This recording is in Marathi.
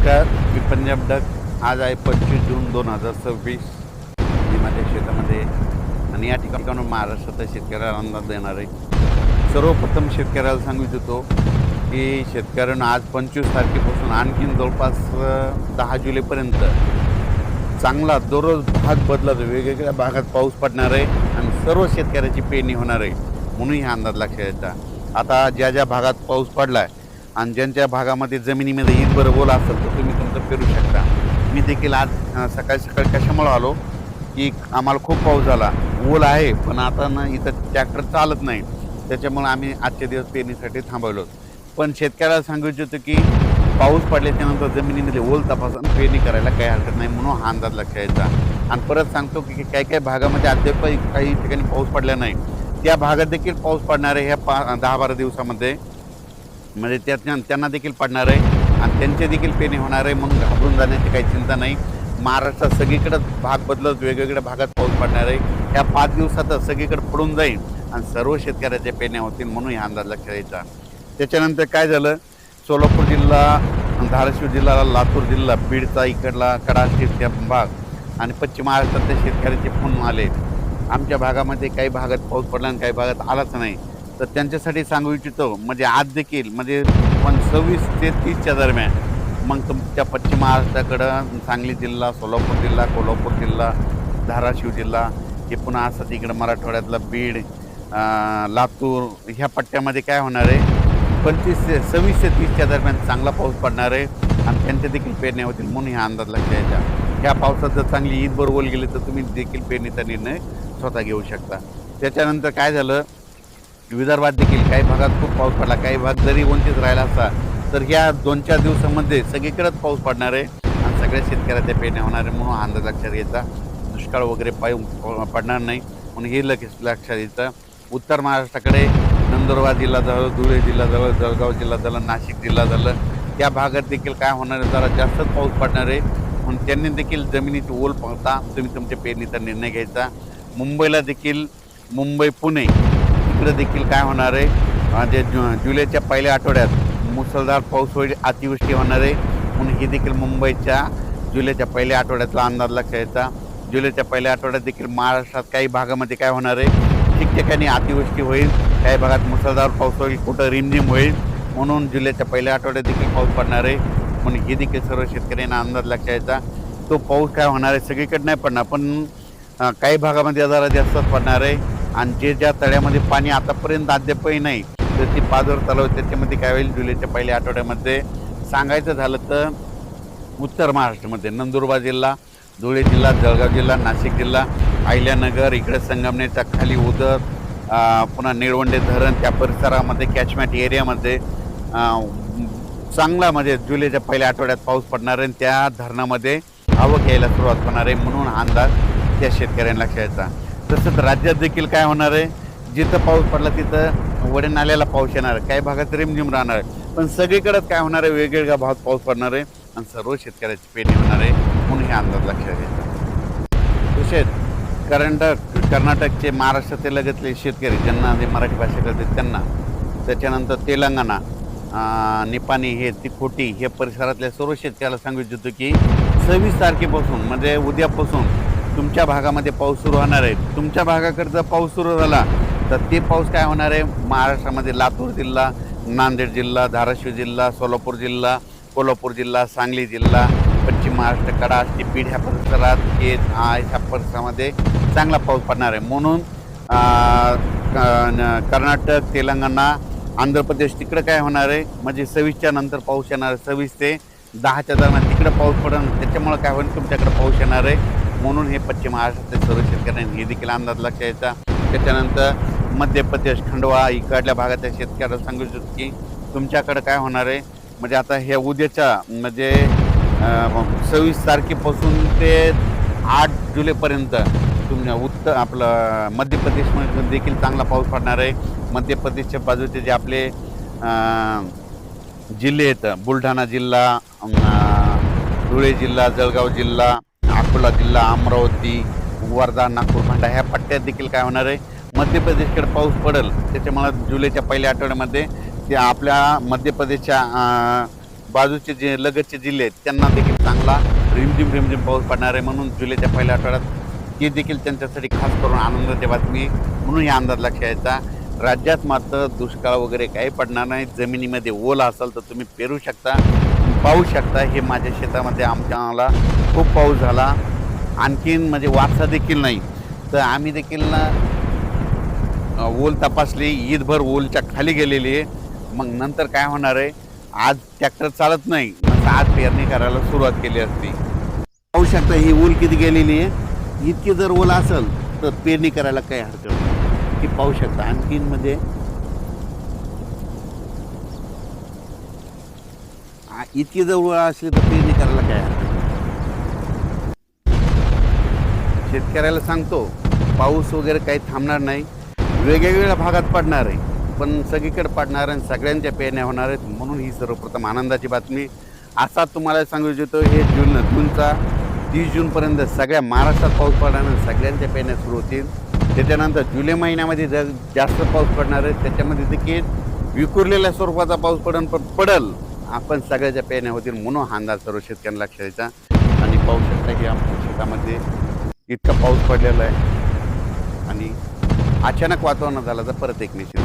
नमस्कार, मी पंजाब डक. आज आहे 25 जून 2026. मी माझ्या शेतामध्ये आणि या ठिकाणी महाराष्ट्रातल्या शेतकऱ्याला अंदाज देणार आहे. सर्वप्रथम शेतकऱ्याला सांगू इच्छितो की शेतकऱ्यांना आज 25 तारखेपासून आणखीन जवळपास 10 जुलैपर्यंत चांगला दररोज भाग बदलत वेगवेगळ्या भागात पाऊस पडणार आहे आणि सर्व शेतकऱ्याची पेरणी होणार आहे, म्हणून हा अंदाज लक्षात यायचा. आता ज्या ज्या भागात पाऊस पडला आहे आणि ज्यांच्या भागामध्ये जमिनीमध्ये इतभर ओल असेल तर तुम्ही तुमचं पेरू शकता. मी देखील आज सकाळी सकाळी कशामुळे आलो की आम्हाला खूप पाऊस झाला, ओल आहे, पण आता ना इथं ट्रॅक्टर चालत नाही, त्याच्यामुळे आम्ही आजचे दिवस पेरणीसाठी थांबवलो. पण शेतकऱ्याला सांगू इच्छितो की पाऊस पडल्याच्यानंतर जमिनीमध्ये ओल तपासून पेरणी करायला काही हरकत नाही, म्हणून हा अंदाज लक्षात यायचा. आणि परत सांगतो की काही काही भागामध्ये अद्याप काही ठिकाणी पाऊस पडला नाही, त्या भागात देखील पाऊस पडणार आहे ह्या 10-12 दिवसामध्ये. म्हणजे त्यांना देखील पडणार आहे आणि त्यांचे देखील पेरणी होणार आहे, म्हणून घाबरून जाण्याची काही चिंता नाही. महाराष्ट्रात सगळीकडे भाग बदलत वेगवेगळ्या भागात पाऊस पडणार आहे. ह्या 5 दिवसातच सगळीकडे पडून जाईल आणि सर्व शेतकऱ्याच्या पेरण्या होतील, म्हणून हा अंदाज लक्षात यायचा. त्याच्यानंतर काय झालं, सोलापूर जिल्हा, धाराशिव जिल्हा, लातूर जिल्हा, बीडचा इकडला कडाष्टीचा भाग आणि पश्चिम महाराष्ट्रातल्या शेतकऱ्याचे फोन आले. आमच्या भागामध्ये काही भागात पाऊस पडला आणि काही भागात आलाच नाही, तर त्यांच्यासाठी सांगू इच्छितो म्हणजे आज देखील म्हणजे 26 ते 30च्या दरम्यान मग तुमच्या पश्चिम महाराष्ट्राकडं सांगली जिल्हा, सोलापूर जिल्हा, कोल्हापूर जिल्हा, धाराशिव जिल्हा, हे पुन्हा असं तिकडं मराठवाड्यातलं बीड, लातूर ह्या पट्ट्यामध्ये काय होणार आहे 26 ते 30च्या दरम्यान चांगला पाऊस पडणार आहे आणि त्यांच्या देखील पेरण्या होतील, म्हणून हा अंदाज लक्षात यायचा. ह्या पावसात जर चांगली ईद बरोबर गेली तर तुम्ही देखील पेरणीचा निर्णय स्वतः घेऊ शकता. त्याच्यानंतर काय झालं, विदर्भात देखील काही भागात खूप पाऊस पडला, काही भाग जरी वंचित राहिला असता तर ह्या 2-4 दिवसामध्ये सगळीकडेच पाऊस पडणार आहे आणि सगळ्या शेतकऱ्याच्या पेरण्या होणार आहे, म्हणून अंदाज लक्षात घ्यायचा. दुष्काळ वगैरे पडणार नाही, म्हणून हे लक्षात घ्यायचं. उत्तर महाराष्ट्राकडे नंदुरबार जिल्हा झालं, धुळे जिल्हा झालं, जळगाव जिल्हा झालं, नाशिक जिल्हा झालं, त्या भागात देखील काय होणार आहे, जरा जास्तच पाऊस पडणार आहे, म्हणून त्यांनी देखील जमिनीची ओल पाहता तुम्ही तुमच्या पेरणीचा निर्णय घ्यायचा. मुंबईला देखील, मुंबई पुणे इकडे देखील काय होणार आहे, म्हणजे जुलैच्या पहिल्या आठवड्यात मुसळधार पाऊस होईल, अतिवृष्टी होणार आहे, म्हणून ही देखील मुंबईच्या जुलैच्या पहिल्या आठवड्यातला अंदाज लक्षात यायचा. जुलैच्या पहिल्या आठवड्यात देखील महाराष्ट्रात काही भागामध्ये काय होणार आहे, ठिकठिकाणी अतिवृष्टी होईल, काही भागात मुसळधार पाऊस होईल, कुठं रिमझिम होईल, म्हणून जुलैच्या पहिल्या आठवड्यात देखील पाऊस पडणार आहे, म्हणून ही देखील सर्व शेतकऱ्यांना अंदाज लक्षात यायचा. तो पाऊस काय होणार आहे, सगळीकडे नाही पडणार, पण काही भागामध्ये जरा जास्तच पडणार आहे. आणि जे ज्या तळ्यामध्ये पाणी आतापर्यंत अद्यापही नाही तर ती पाझर तलाव, त्याच्यामध्ये काय होईल जुलैच्या पहिल्या आठवड्यामध्ये. सांगायचं झालं तर उत्तर महाराष्ट्रामध्ये नंदुरबार जिल्हा, धुळे जिल्हा, जळगाव जिल्हा, नाशिक जिल्हा, अहिल्यानगर, इकडे संगमनेरच्या खाली उदर, पुन्हा निळवंडे धरण त्या परिसरामध्ये कॅचमेंट एरियामध्ये चांगला म्हणजे जुलैच्या पहिल्या आठवड्यात पाऊस पडणार आहे, त्या धरणामध्ये आवक यायला सुरुवात होणार आहे, म्हणून हा अंदाज त्या शेतकऱ्यांना लक्षात यायचा. तसंच राज्यात देखील काय होणार आहे, जिथं पाऊस पडला तिथं वडे नाल्याला पाऊस येणार आहे, काही भागात रिमझिम राहणार आहे, पण सगळीकडेच काय होणार आहे, वेगवेगळ्या भागात पाऊस पडणार आहे आणि सर्व शेतकऱ्याची पेरणी होणार आहे, म्हणून हे अंदाज लक्षात घ्यायचा. तसेच कर्नाटकचे, महाराष्ट्राचे लगतले शेतकरी ज्यांना जे मराठी भाषा करतात त्यांना, त्याच्यानंतर तेलंगणा, निपाणी, हे तिकोटी हे परिसरातल्या सर्व शेतकऱ्याला सांगू इच्छितो की 26 तारखेपासून म्हणजे उद्यापासून तुमच्या भागामध्ये पाऊस सुरू होणार आहे. तुमच्या भागाकडे जर पाऊस सुरू झाला तर ते पाऊस काय होणार आहे, महाराष्ट्रामध्ये लातूर जिल्हा, नांदेड जिल्हा, धाराशिव जिल्हा, सोलापूर जिल्हा, कोल्हापूर जिल्हा, सांगली जिल्हा, पश्चिम महाराष्ट्र, कडाष्टी, बीड ह्या परिसरात ह्या परिसरामध्ये चांगला पाऊस पडणार आहे, म्हणून कर्नाटक, तेलंगणा, आंध्र प्रदेश तिकडे काय होणार आहे म्हणजे 26च्या नंतर पाऊस येणार आहे, 26 ते 10च्या दरम्यान तिकडे पाऊस पडेल, त्याच्यामुळे काय होईल तुमच्याकडे पाऊस येणार आहे, म्हणून हे पश्चिम महाराष्ट्रातले सर्व शेतकऱ्यांनी हे देखील अंदाज लक्षात यायचा. त्याच्यानंतर मध्य प्रदेश, खंडवा इकडल्या भागातल्या शेतकऱ्याला सांगू इच्छितो की तुमच्याकडे काय होणार आहे म्हणजे आता हे उद्याच्या म्हणजे 26 तारखेपासून ते 8 जुलैपर्यंत तुमच्या आपलं मध्य प्रदेशमध्ये देखील चांगला पाऊस पडणार आहे. मध्य प्रदेशच्या बाजूचे जे आपले जिल्हे आहेत, बुलढाणा जिल्हा, धुळे जिल्हा, जळगाव जिल्हा, अकोला जिल्हा, अमरावती, वर्धा, नागपूर, भंडारा ह्या पट्ट्यात देखील काय होणार आहे मध्य प्रदेशकडे पाऊस पडेल, त्याच्यामुळे जुलैच्या पहिल्या आठवड्यामध्ये ते आपल्या मध्य प्रदेशच्या बाजूचे जे लगतचे जिल्हे आहेत त्यांना देखील चांगला रिमझिम पाऊस पडणार आहे, म्हणून जुलैच्या पहिल्या आठवड्यात ही देखील त्यांच्यासाठी खास करून आनंदाची बातमी म्हणून या अंदाज लक्षात यायचा. राज्यात मात्र दुष्काळ वगैरे काही पडणार नाही. जमिनीमध्ये ओल असेल तर तुम्ही पेरू शकता, पाहू शकता. हे माझ्या शेतामध्ये आमच्याला खूप पाऊस झाला. आणखीन म्हणजे वारसा देखील नाही, तर आम्ही देखील ना ओल तपासली. ईदभर ओलच्या खाली गेलेली आहे. मग नंतर काय होणार आहे, आज ट्रॅक्टर चालत नाही, मग आज पेरणी करायला सुरुवात केली असती. पाहू शकता ही ओल किती गेलेली आहे. इतकी जर ओल असेल तर पेरणी करायला काही हरकत नाही. की पाहू शकता आणखीन म्हणजे इतकी जर ओळ असली तर पेरणी करायला काय हरकत नाही. शेतकऱ्याला सांगतो पाऊस वगैरे काही थांबणार नाही, वेगवेगळ्या भागात पडणार आहे, पण सगळीकडे पडणार आणि सगळ्यांच्या पेरण्या होणार आहेत. म्हणून ही सर्वप्रथम आनंदाची बातमी असा तुम्हाला सांगू इच्छितो. हे जूनचा 30 जूनपर्यंत सगळ्या महाराष्ट्रात पाऊस पडणार आणि सगळ्यांच्या पेरण्या सुरू होतील. त्याच्यानंतर जुलै महिन्यामध्ये जास्त पाऊस पडणार आहे, त्याच्यामध्ये देखील विखुरलेल्या स्वरूपाचा पाऊस पडल आपण सगळ्याच्या पेरण्या होतील. म्हणून हा अंदाज सर्व शेतकऱ्यांना लक्षात द्यायचा. आणि पाहू शकता की आमच्या शेतामध्ये इतका पाऊस पडलेला आहे आणि अचानक वातावरण झालं तर परत एक निश्चित